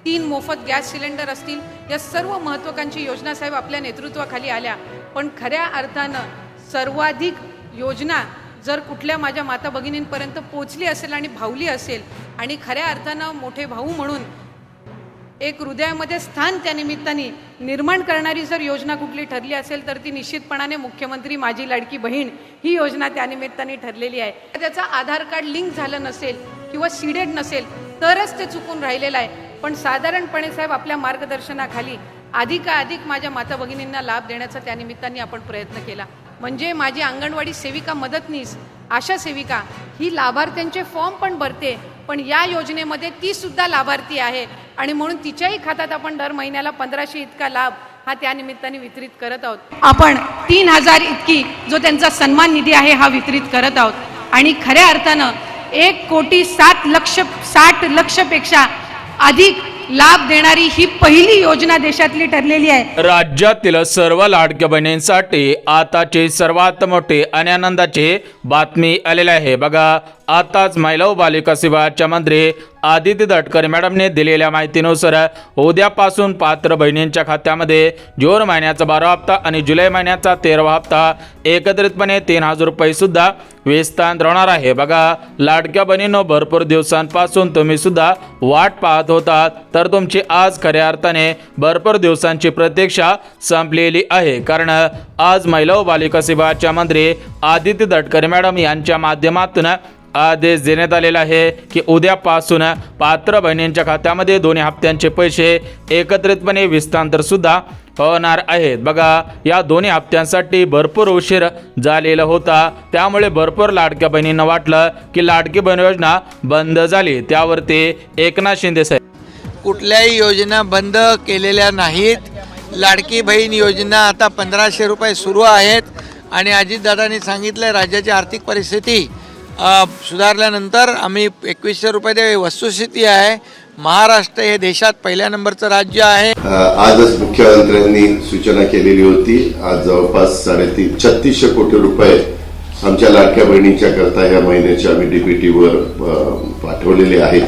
3 मोफत gas cylinder असतील, या सर्व महत्त्वाकांक्षी योजना साहेब आपल्या नेतृत्वाखाली आल्या. पण खऱ्या अर्थानं सर्वाधिक योजना जर कुठल्या माझ्या माता भगिनींपर्यंत पोचली असेल आणि भावली असेल आणि खऱ्या अर्थानं मोठे भाऊ म्हणून एक हृदयामध्ये स्थान त्या निमित्ताने निर्माण करणारी जर योजना कुठली ठरली असेल तर ती निश्चितपणाने मुख्यमंत्री माझी लाडकी बहीण ही योजना त्या निमित्ताने ठरलेली आहे. त्याचा आधार कार्ड लिंक झालं नसेल किंवा सीडेड नसेल तरच ते चुकून राहिलेलं आहे. पण साधारणपणे साहेब आपल्या मार्गदर्शनाखाली अधिकाधिक माझ्या माता भगिनींना लाभ देण्याचा त्या निमित्ताने आपण प्रयत्न केला. म्हणजे माझी अंगणवाडी सेविका मदतनीस आशा सेविका ही लाभार्थ्यांचे फॉर्म पण भरते, पण या योजनेमध्ये ती सुद्धा लाभार्थी आहे आणि म्हणून तिच्याही खात्यात आपण दर महिन्याला 1500 इतका लाभ हा त्या निमित्ताने वितरित करत आहोत. आपण 3000 इतकी जो त्यांचा सन्मान निधी आहे हा वितरित करत आहोत. आणि खऱ्या अर्थानं 1,60,00,000 पेक्षा अधिक लाभ देणारी ही पहिली योजना देशातली ठरलेली आहे. राज्यातील सर्व लाडक्या बहिणींसाठी आताची सर्वात मोठी आणि आनंदाची बातमी आलेली आहे. बघा, आताच महिला व बालिका विभागाच्या मंत्री आदिती तटकरे मॅडमने दिलेल्या माहितीनुसार उद्यापासून पात्र बहिणींच्या खात्यामध्ये जून महिन्याचा 12 हप्ता आणि जुलै महिन्याचा 13वा हप्ता एकत्रितपणे 3,000 रुपये सुद्धा विस्तार होणार आहे. बघा, लाडक्या बहिणींनो, भरपूर दिवसांपासून तुम्ही सुद्धा वाट पाहत होतात, तर तुमची आज खऱ्या अर्थाने भरपूर दिवसांची प्रतीक्षा संपलेली आहे. कारण आज महिला व बालिका विभागाच्या मंत्री आदिती तटकरे मॅडम यांच्या माध्यमातून आदेश देण्यात आलेला आहे की उद्यापासून पात्र बहिणींच्या खात्यामध्ये दोन्ही हप्त्यांचे पैसे एकत्रितपणे विस्तार सुद्धा होणार आहेत. बघा, या दोन्ही हप्त्यांसाठी भरपूर उशीर झालेला होता, त्यामुळे भरपूर लाडक्या बहिणींना वाटलं की लाडकी बहीण योजना बंद झाली. त्यावरती एकनाथ शिंदे साहेब, कुठल्याही योजना बंद केलेल्या नाहीत. लाडकी बहीण योजना आता 1500 रुपये सुरू आहेत आणि अजितदादांनी सांगितलं राज्याची आर्थिक परिस्थिती सुधारल्यानंतर आम्ही 2100 रुपये वस्तुस्थिती आहे. महाराष्ट्र हे देशात पहिल्या नंबरचं राज्य आहे. आजच मुख्यमंत्र्यांनी सूचना केलेली होती. आज जवळपास 3600 कोटी रुपये आमच्या लाडक्या बहिणींच्या करता या महिन्याच्या आम्ही डीपीटीवर पाठवलेले आहेत.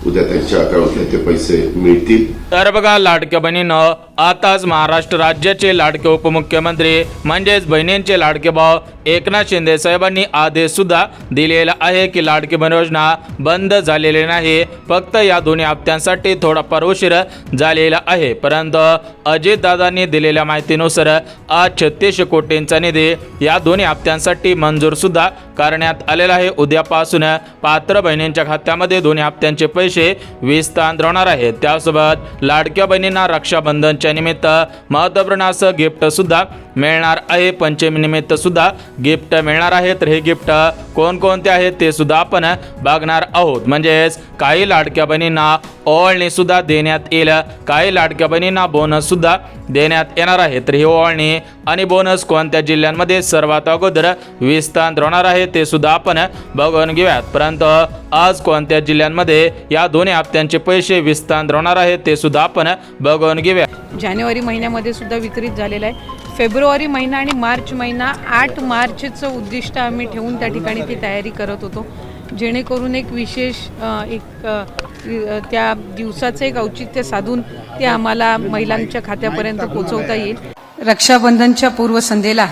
उद्या त्यांच्या अकाउंटला ते पैसे मिळतील. तर बघा, लाडक्या बहिणीनं आताच महाराष्ट्र राज्याचे लाडके उपमुख्यमंत्री म्हणजेच बहिणींचे लाडके भाऊ एकनाथ शिंदे साहेबांनी आदेश सुद्धा दिलेला आहे की लाडकी बहीण योजना बंद झालेली नाही, फक्त या दोन्ही हप्त्यांसाठी थोडाफार उशीर झालेला आहे. परंतु अजितदादांनी दिलेल्या माहितीनुसार आज 3600 कोटींचा निधी या दोन्ही हप्त्यांसाठी मंजूर सुद्धा करण्यात आलेला आहे. उद्यापासून पात्र बहिणींच्या खात्यामध्ये दोन्ही हप्त्यांचे पैसे विस्तार होणार आहेत. त्यासोबत लाडक्या बहिणींना रक्षाबंधनच्या निमित्त महत्त्वपूर्ण असं गिफ्ट सुद्धा मिळणार आहे. पंचमी निमित्त सुद्धा गिफ्ट मिळणार आहे. तर हे गिफ्ट कोणकोणते आहेत ते सुद्धा आपण बघणार आहोत. म्हणजेच काही लाडक्या बहिणींना ओवाळणी सुद्धा देण्यात येईल, काही लाडक्या बहिणींना बोनस सुद्धा देण्यात येणार आहे. तर ही ओवाळणी आणि बोनस कोणत्या जिल्ह्यांमध्ये सर्वात अगोदर विस्तार होणार आहे ते सुद्धा आपण बघून घेऊयात. परंतु आज कोणत्या जिल्ह्यांमध्ये या दोन्ही हप्त्यांचे पैसे विस्तार होणार आहे ते सुद्धा आपण बघून घेऊया. जानेवारी महिन्यामध्ये सुद्धा वितरित झालेला आहे. फेब्रुवारी महिना आणि मार्च महिना 8 मार्चचं उद्दिष्ट आम्ही ठेवून त्या ठिकाणी ती तयारी करत होतो, जेणेकरून एक विशेष त्या दिवसाचं एक औचित्य साधून ते आम्हाला महिलांच्या खात्यापर्यंत पोहोचवता येईल. रक्षाबंधनच्या पूर्वसंध्येला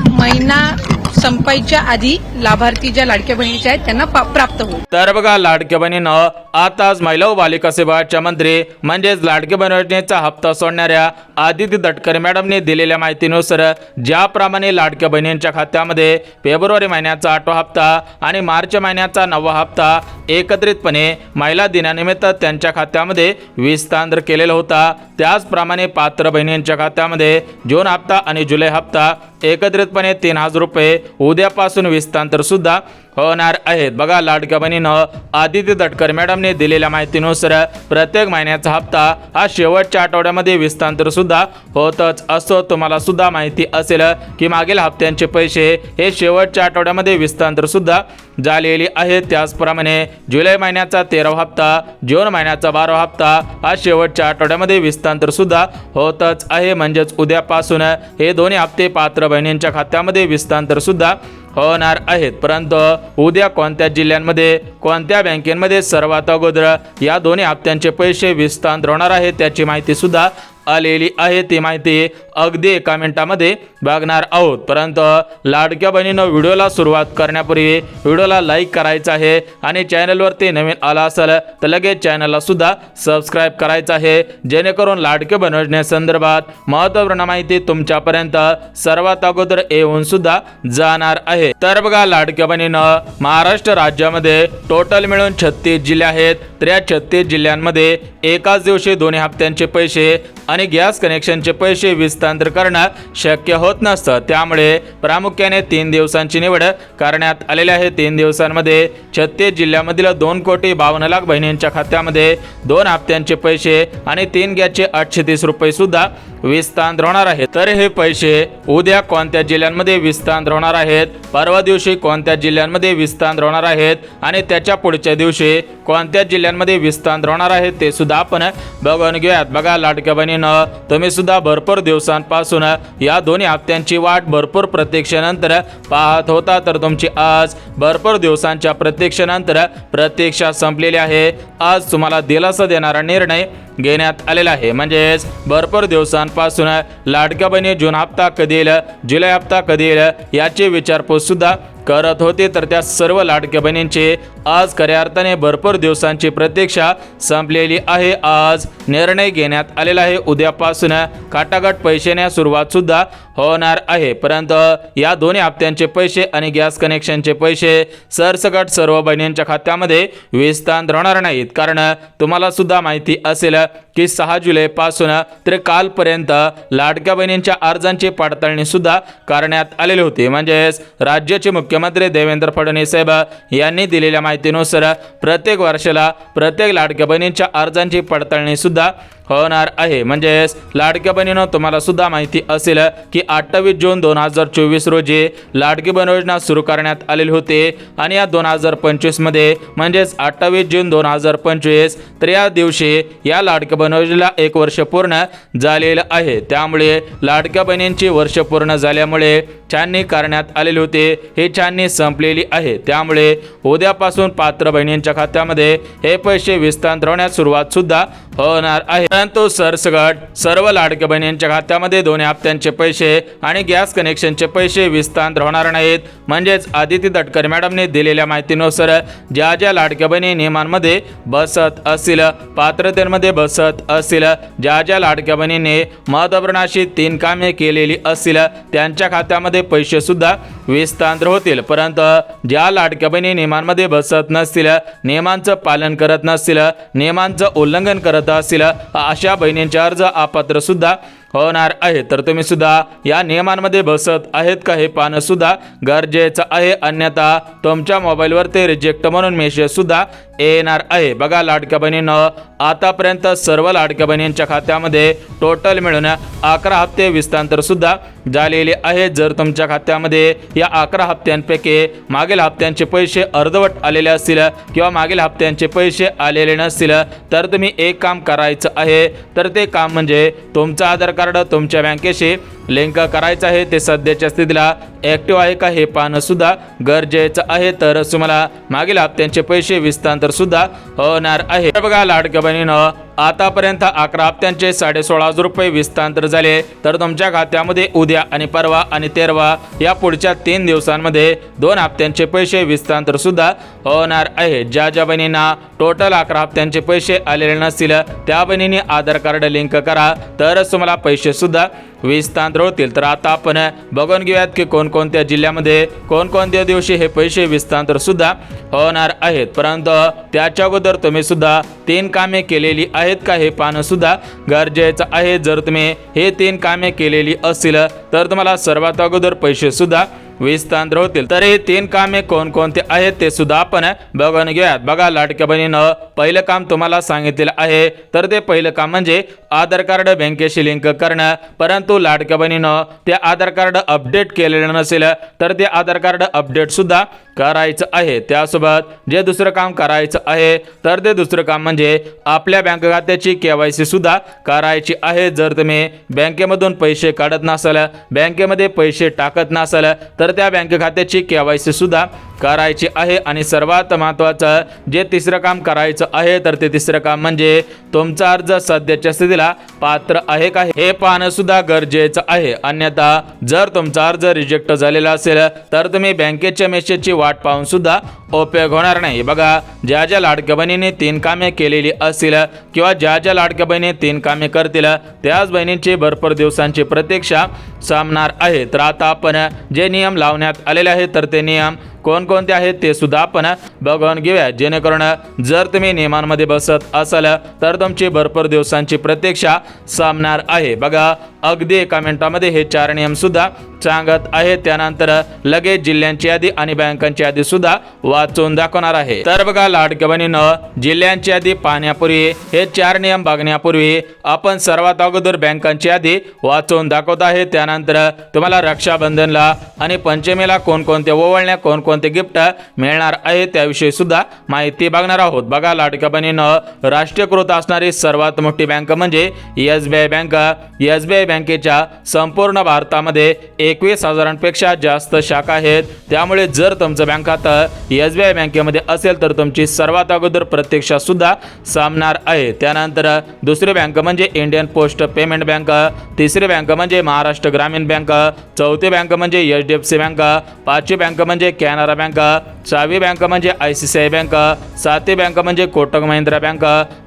महिना संपायच्या आधी लाभार्थी ज्या लाडक्या बहिणीच्या आहेत त्यांना प्राप्त होईल. तर बघा, लाडक्या बहिणीनं आताच महिला व बालिका विभागाच्या मंत्री म्हणजेच लाडकी बहीण योजनेचा हप्ता सोडणाऱ्या आदिती तटकरे मॅडमने दिलेल्या माहितीनुसार ज्याप्रमाणे लाडक्या बहिणींच्या खात्यामध्ये फेब्रुवारी महिन्याचा 8वा हप्ता आणि मार्च महिन्याचा 9वा हप्ता एकत्रितपणे महिला दिनानिमित्त त्यांच्या खात्यामध्ये विस्तार केलेला होता, त्याचप्रमाणे पात्र बहिणींच्या खात्यामध्ये जून हप्ता आणि जुलै हप्ता एकत्रितपणे 3,000 रुपये उद्यापासून विस्तार सुद्धा होणार आहेत. बघा, लाडक्या बहिणीनं आदिती तटकरे मॅडमने दिलेल्या माहितीनुसार प्रत्येक महिन्याचा हप्ता हा शेवटच्या आठवड्यामध्ये विस्तार सुद्धा होतच असतो. तुम्हाला सुद्धा माहिती असेल की मागील हप्त्यांचे पैसे हे शेवटच्या आठवड्यामध्ये विस्तार सुद्धा झालेली आहेत. त्याचप्रमाणे जुलै महिन्याचा 13वा हप्ता, जून महिन्याचा 12वा हप्ता हा शेवटच्या आठवड्यामध्ये विस्तार सुद्धा होतच आहे. म्हणजेच उद्यापासून हे दोन्ही हप्ते पात्र बहिणींच्या खात्यामध्ये विस्तार सुद्धा होणार आहेत, परंतु उद्या कोणत्या जिल्ह्यांमध्ये कोणत्या बँकेमध्ये सर्वात अगोदर या दोन्ही हप्त्यांचे पैसे विस्तार होणार आहे त्याची माहिती सुद्धा आलेली आहे। ती माहिती अगदी एका मिनिटामध्ये बघणार आहोत, परंतु लाडक्या बहिणीनं व्हिडिओला सुरुवात करण्यापूर्वी व्हिडिओला लाईक करायचं आहे आणि चॅनलवरती नवीन आला असेल तर लगेच चॅनलला सुद्धा सबस्क्राईब करायचं आहे, जेणेकरून लाडक्या बहीण योजनेसंदर्भात महत्त्वपूर्ण माहिती तुमच्यापर्यंत सर्वात अगोदर येऊन सुद्धा जाणार आहे। तर बघा, लाडक्या बहिणीनं महाराष्ट्र राज्यामध्ये टोटल मिळून 36 जिल्हे आहेत, तर या 36 जिल्ह्यांमध्ये एकाच दिवशी दोन्ही हप्त्यांचे पैसे आणि गॅस कनेक्शनचे पैसे विस्तार करणं शक्य होत नसतं, त्यामुळे प्रामुख्याने 3 दिवसांची निवड करण्यात आलेली आहे। 3 दिवसांमध्ये 36 जिल्ह्यामधील 2,52,00,000 बहिणींच्या खात्यामध्ये 2 हप्त्यांचे पैसे आणि 3 गॅसचे 830 रुपये सुद्धा विस्तार होणार आहेत। तर हे पैसे उद्या कोणत्या जिल्ह्यांमध्ये विस्तार होणार आहेत, परवा दिवशी कोणत्या जिल्ह्यांमध्ये विस्तार होणार आहेत आणि त्याच्या पुढच्या दिवशी कोणत्या जिल्ह्यांमध्ये विस्तार होणार आहेत ते सुद्धा आपण बघून घेऊयात। बघा लाडक्या बहिणीनं, तुम्ही सुद्धा भरपूर दिवसांपासून या दोन्ही हप्त्यांची वाट भरपूर प्रतीक्षेनंतर पाहत होता, तर तुमची आज भरपूर दिवसांच्या प्रतीक्षेनंतर प्रतीक्षा संपलेली आहे। आज तुम्हाला दिलासा देणारा निर्णय घेण्यात आलेला आहे, म्हणजेच भरपूर दिवसांपासून लाडक्या बहिणी जून हप्ता कधी येईल, जुलै हप्ता कधी येईल याची विचारपूस सुद्धा करत होते, तर त्या सर्व लाडक्या बहिणींची आज खऱ्या अर्थाने भरपूर दिवसांची प्रतीक्षा संपलेली आहे। आज निर्णय घेण्यात आलेला आहे, उद्यापासून काटाघाट पैसे येण्यास सुरुवात सुद्धा होणार आहे, परंतु या दोन्ही हप्त्यांचे पैसे आणि गॅस कनेक्शनचे पैसे सरसकट सर्व बहिणींच्या खात्यामध्ये विस्तार होणार नाहीत, कारण तुम्हाला सुद्धा माहिती असेल की 6 जुलैपासून तर कालपर्यंत लाडक्या बहिणींच्या अर्जांची पडताळणी सुद्धा करण्यात आलेली होती, म्हणजेच राज्याचे मुख्यमंत्री देवेंद्र फडणवीस साहेब यांनी दिलेल्या माहितीनुसार प्रत्येक वर्षाला प्रत्येक लाडक्या बहिणींच्या अर्जांची पडताळणी सुद्धा होणार आहे। म्हणजेच लाडक्या बहिणीनं, तुम्हाला सुद्धा माहिती असेल की 28 जून 2024 रोजी लाडकी बहीण योजना सुरू करण्यात आलेली होती आणि या 2025 मध्ये म्हणजेच 28 जून 2025 तर या दिवशी या लाडक्या बहीण योजनेला 1 वर्ष पूर्ण झालेलं आहे, त्यामुळे लाडक्या बहिणींची वर्ष पूर्ण झाल्यामुळे छाननी करण्यात आलेली होती, ही छाननी संपलेली आहे, त्यामुळे उद्यापासून पात्र बहिणींच्या खात्यामध्ये हे पैसे विस्तार होण्यास सुरुवात सुद्धा होणार आहे। परंतु सरसकट सर्व लाडक्या बहिणींच्या खात्यामध्ये 2 हप्त्यांचे पैसे आणि गॅस कनेक्शनचे पैसे विस्तार होणार नाहीत, म्हणजेच आदिती तटकरे मॅडमने दिलेल्या माहितीनुसार ज्या ज्या लाडक्या बहिणी नियमांमध्ये बसत असतील, पात्रतेमध्ये बसत असतील, ज्या ज्या लाडक्या बहिणींनी महत्त्वपूर्ण अशी 3 कामे केलेली असतील त्यांच्या खात्यामध्ये पैसे सुद्धा विस्तार होतील, परंतु ज्या लाडक्या बहिणी नियमांमध्ये बसत नसतील, नियमांचं पालन करत नसतील, नियमांचं उल्लंघन करत असतील, अशा बहिणींचे अर्ज अपात्र सुद्धा होणार आहे। तर तुम्ही सुद्धा या नियमांमध्ये बसत आहेत का हे पाहणं सुद्धा गरजेचं आहे, अन्यथा तुमच्या मोबाईलवर ते रिजेक्ट म्हणून मेसेज सुद्धा येणार आहे। बघा लाडक्या बहिणीनं, आतापर्यंत सर्व लाडक्या बहिणींच्या खात्यामध्ये टोटल मिळून 11 हप्ते विस्तार सुद्धा झालेले आहेत। जर तुमच्या खात्यामध्ये या 11 हप्त्यांपैकी मागील हप्त्यांचे पैसे अर्धवट आलेले असतील किंवा मागील हप्त्यांचे पैसे आलेले नसतील तर तुम्ही एक काम करायचं आहे, तर ते काम म्हणजे तुमचं आधार कार्ड तुमच्या बँकेशी लिंक करायचं आहे, ते सध्याच्या स्थितीला ॲक्टिव्ह आहे का हे पाहणं सुद्धा गरजेचं आहे, तर तुम्हाला मागील हप्त्यांचे पैसे विस्तार सुद्धा होणार आहे। बघा लाडक्या बहिणीनं, आतापर्यंत 11 हप्त्यांचे 16,500 रुपये विस्तार झाले, तर तुमच्या खात्यामध्ये उद्या आणि परवा आणि 13 या पुढच्या 3 दिवसांमध्ये 2 हप्त्यांचे पैसे विस्तार सुद्धा होणार आहे। ज्या ज्या बहिणींना टोटल 11 हप्त्यांचे पैसे आलेले नसतील त्या बहिणींनी आधार कार्ड लिंक करा, तरच तुम्हाला पैसे सुद्धा विस्तार होतील। तर आता आपण बघून घेऊयात की कोणकोणत्या जिल्ह्यामध्ये कोणकोणत्या दिवशी हे पैसे विस्तार सुद्धा होणार आहेत, परंतु त्याच्या अगोदर तुम्ही सुद्धा 3 कामे केलेली आहेत का हे पाहणं सुद्धा गरजेचं आहे। जर तुम्ही हे 3 कामे केलेली असतील तर तुम्हाला सर्वात अगोदर पैसे सुद्धा विस्तार होतील। तर हे 3 कामे कोणकोणते आहेत ते सुद्धा आपण बघून घेऊयात। बघा लाडक्या बहिणीनं, पहिलं काम तुम्हाला सांगितलेलं आहे, तर ते पहिलं काम म्हणजे आधार कार्ड बँकेशी लिंक करणं, परंतु लाडक्या बहिणीनं ते आधार कार्ड अपडेट केलेलं नसेल तर ते आधार कार्ड अपडेट सुद्धा करायचं आहे. त्यासोबत जे दुसरं काम करायचं आहे तर ते दुसरं काम म्हणजे आपल्या बँक खात्याची KYC सुद्धा करायची आहे. जर तुम्ही बँकेमधून पैसे काढत नसाल, बँकेमध्ये पैसे टाकत नसाल तर त्या बँक खात्याची KYC सुद्धा करायची आहे. आणि सर्वात महत्त्वाचं जे तिसरं काम करायचं आहे तर ते तिसरं काम म्हणजे तुमचा अर्ज सध्याच्या स्थितीला पात्र आहे का हे पाहणं सुद्धा गरजेचं आहे. अन्यथा जर तुमचा अर्ज रिजेक्ट झालेला असेल तर तुम्ही बँकेच्या मेसेजची वाट पाहून सुद्धा उपयोग होणार नाही. बघा, ज्या ज्या लाडक्या बहिणीने 3 कामे केलेली असतील किंवा ज्या ज्या लाडक्या बहिणी 3 कामे करतील त्याच बहिणींची भरपूर दिवसांची प्रतीक्षा संपणार आहे. तर आता आपण जे नियम लावण्यात आलेले आहेत तर ते नियम कोणकोणते आहेत ते सुद्धा आपण बघून घेऊया, जेणेकरून जर तुम्ही नियमांमध्ये बसत असाल तर तुमची भरपूर दिवसांची प्रतीक्षा संपणार आहे. बघा, अगदी एका मिनिटामध्ये हे 4 नियम सुद्धा सांगत आहे. त्यानंतर लगेच जिल्ह्यांची यादी आणि बँकांची यादी सुद्धा वाचून दाखवणार आहे. तर बघा लाडक्या बहिणींनो, जिल्ह्यांची यादी पाहण्यापूर्वी हे 4 नियम बघण्यापूर्वी आपण सर्वात अगोदर बँकांची यादी वाचून दाखवत आहे. त्यानंतर तुम्हाला रक्षाबंधनला आणि पंचमीला कोणकोणते ओवाळण्या कोणकोणते गिफ्ट मिळणार आहे त्याविषयी सुद्धा माहिती बघणार आहोत. बघा लाडक्या बहिणींनो, राष्ट्रीयकृत असणारी सर्वात मोठी बँक म्हणजे SBI बँक. SBI बँकेच्या संपूर्ण भारतामध्ये 21,000पेक्षा जास्त शाखा आहेत. त्यामुळे जर तुमचं बँक खातं SBI बँकेमध्ये असेल तर तुमची सर्वात अगोदर प्रतीक्षा सुद्धा संपणार आहे. त्यानंतर दुसरी बँक म्हणजे इंडियन पोस्ट पेमेंट बँक, तिसरी बँक म्हणजे महाराष्ट्र ग्रामीण बँक, चौथी बँक म्हणजे HDFC बँक, पाचवी बँक म्हणजे कॅनरा बँक, 6वी बँक म्हणजे ICICI बँक, 7वी बँक म्हणजे कोटक महिंद्रा बँक,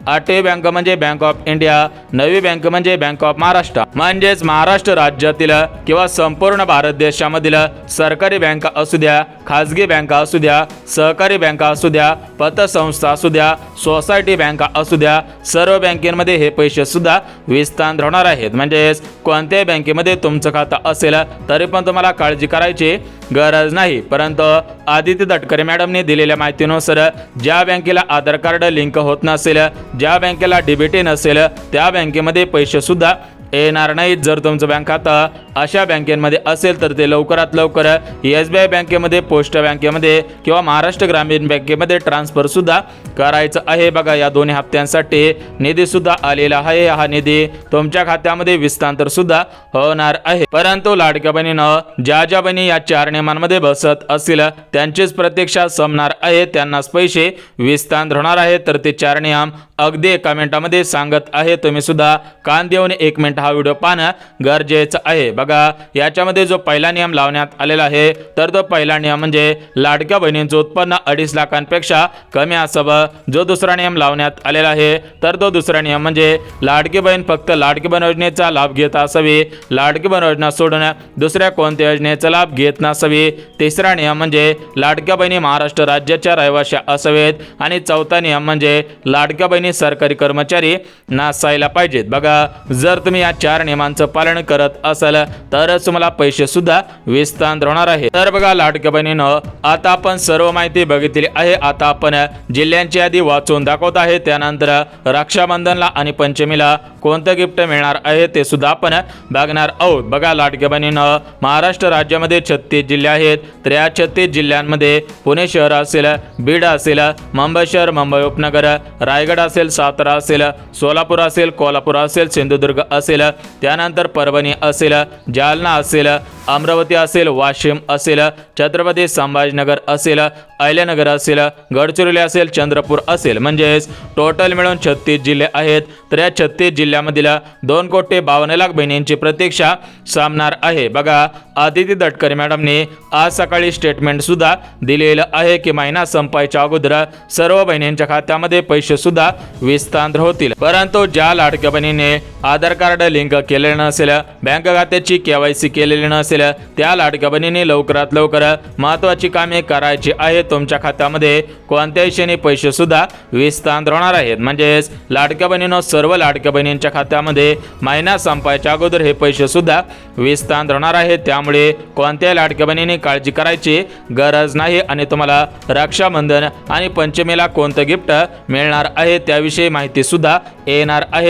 8वी बँक म्हणजे बँक ऑफ इंडिया, 9वी बँक म्हणजे बँक ऑफ महाराष्ट्र. म्हणजेच महाराष्ट्र राज्यातील किंवा संपूर्ण भारत देशामधील सरकारी बँका असू द्या, खाजगी बँका असू द्या, सहकारी बँका असू द्या, पतसंस्था असू द्या, सोसायटी बँका असू द्या, सर्व बँकेमध्ये हे पैसे सुद्धा विस्तार होणार आहेत. म्हणजेच कोणत्याही बँकेमध्ये तुमचं खातं असेल तरी पण तुम्हाला काळजी करायची गरज नाही. परंतु आदित्य तटकरे मॅडमने दिलेल्या माहितीनुसार ज्या बँकेला आधार कार्ड लिंक होत नसेल, ज्या बँकेला DBT नसेल त्या बँकेमध्ये पैसे सुद्धा येणार नाहीत. जर तुमचं बँक खातं अशा बँकेमध्ये असेल तर ते लवकरात लवकर SBI बँकेमध्ये, पोस्ट बँकेमध्ये किंवा महाराष्ट्र ग्रामीण बँकेमध्ये ट्रान्सफर सुद्धा करायचं आहे. बघा, या दोन्ही हप्त्यांसाठी निधी सुद्धा आलेला आहे. हा निधी तुमच्या खात्यामध्ये विस्तार सुद्धा होणार आहे. परंतु लाडक्या बहिणीनं ज्या ज्या बहिणी या 4 नियमांमध्ये बसत असतील त्यांचीच प्रतीक्षा संपणार आहे, त्यांनाच पैसे विस्तार होणार आहे. तर ते 4 नियम अगदी एका मिनिटामध्ये सांगत आहे. तुम्ही सुद्धा कान देऊन 1 मिनिट हा व्हिडिओ पाहणं गरजेचं आहे. बघा, याच्यामध्ये जो पहिला नियम लावण्यात आलेला आहे तर तो पहिला नियम म्हणजे लाडक्या बहिणींचं उत्पन्न 2.5 लाखांपेक्षा कमी असावं. जो दुसरा नियम लावण्यात आलेला आहे तर तो दुसरा नियम म्हणजे लाडकी बहीण फक्त लाडकी बहीण योजनेचा लाभ घेत असावी, लाडकी बहीण योजना सोडून दुसऱ्या कोणत्या योजनेचा लाभ घेत नसावी. तिसरा नियम म्हणजे लाडक्या बहिणी महाराष्ट्र राज्याच्या रहिवाशी असावेत. आणि चौथा नियम म्हणजे लाडक्या बहिणी सरकारी कर्मचारी नसायला पाहिजेत. बघा, जर तुम्ही या 4 नियमांचं पालन करत असाल तरच तुम्हाला पैसे सुद्धा विस्तार होणार आहे. तर बघा लाडक्या बहिणीनं, आता आपण सर्व माहिती बघितली आहे. आता आपण जिल्ह्यांची यादी वाचून दाखवत आहे. त्यानंतर रक्षाबंधनला आणि पंचमीला कोणतं गिफ्ट मिळणार आहे ते सुद्धा आपण बघणार आहोत. बघा लाडक्या बहिणीनं, महाराष्ट्र राज्यामध्ये 36 जिल्हे आहेत. तर या 36 जिल्ह्यांमध्ये पुणे शहर असेल, बीड असेल, मुंबई शहर, मुंबई उपनगर, रायगड असेल, सातारा असेल, सोलापूर असेल, कोल्हापूर असेल, सिंधुदुर्ग असेल, त्यानंतर परभणी असेल, जालना असेल, अमरावती असेल, वाशिम असेल, छत्रपती संभाजीनगर असेल, अहिल्यानगर असेल, गडचिरोली असेल, चंद्रपूर असेल. म्हणजेच टोटल मिळून 36 जिल्हे आहेत. तर या 36 जिल्ह्यामधील 2,52,00,000 बहिणींची प्रतीक्षा संपणार आहे. बघा, आदित्य तटकरे मॅडमने आज सकाळी स्टेटमेंट सुद्धा दिलेलं आहे की महिना संपायच्या अगोदर सर्व बहिणींच्या खात्यामध्ये पैसे सुद्धा विस्तार होतील. परंतु ज्या लाडक्या बहिणीने आधार कार्ड लिंक केलेलं नसेल, बँक खात्याची KYC केलेली नसेल, त्या लाडक्या बहिणीने लवकरात लवकर महत्त्वाची कामे करायची आहेत. तुमच्या खात्यामध्ये कोणत्याही क्षणी पैसे सुद्धा विस्तार होणार आहेत. म्हणजेच लाडक्या बहिणीनं, सर्व लाडक्या बहिणींच्या खात्यामध्ये महिना संपायच्या अगोदर हे पैसे सुद्धा विस्तार होणार आहेत. त्यामुळे कोणत्याही लाडक्या बहिणीने काळजी करायची गरज नाही. आणि तुम्हाला रक्षाबंधन आणि पंचमीला कोणतं गिफ्ट मिळणार आहे त्याविषयी माहिती सुद्धा येणार आहे.